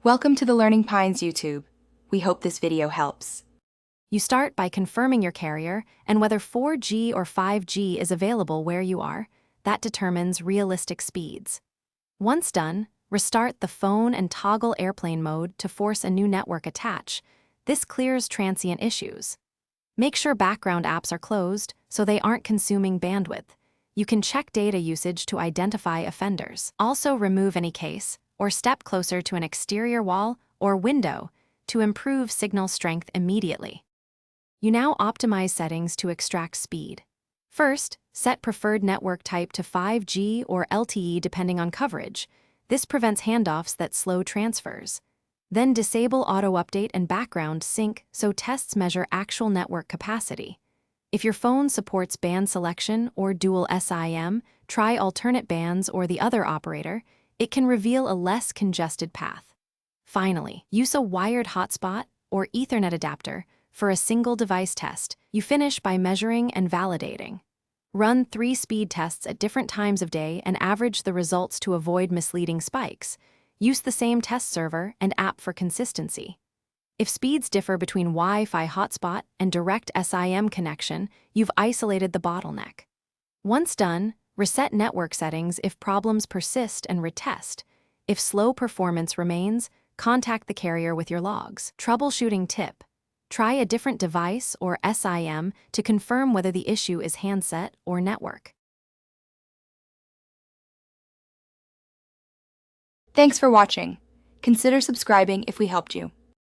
Welcome to the Learning Pines YouTube. We hope this video helps. You start by confirming your carrier and whether 4G or 5G is available where you are. That determines realistic speeds. Once done, restart the phone and toggle airplane mode to force a new network attach. This clears transient issues. Make sure background apps are closed so they aren't consuming bandwidth. You can check data usage to identify offenders. Also remove any case or step closer to an exterior wall or window to improve signal strength immediately. You now optimize settings to extract speed. First, set preferred network type to 5G or LTE depending on coverage. This prevents handoffs that slow transfers. Then disable auto-update and background sync so tests measure actual network capacity. If your phone supports band selection or dual SIM, try alternate bands or the other operator. It can reveal a less congested path. Finally, use a wired hotspot or Ethernet adapter for a single device test. You finish by measuring and validating. Run 3 speed tests at different times of day and average the results to avoid misleading spikes. Use the same test server and app for consistency. If speeds differ between Wi-Fi hotspot and direct SIM connection, you've isolated the bottleneck. Once done, reset network settings if problems persist and retest. If slow performance remains, contact the carrier with your logs. Troubleshooting tip: try a different device or SIM to confirm whether the issue is handset or network. Thanks for watching. Consider subscribing if we helped you.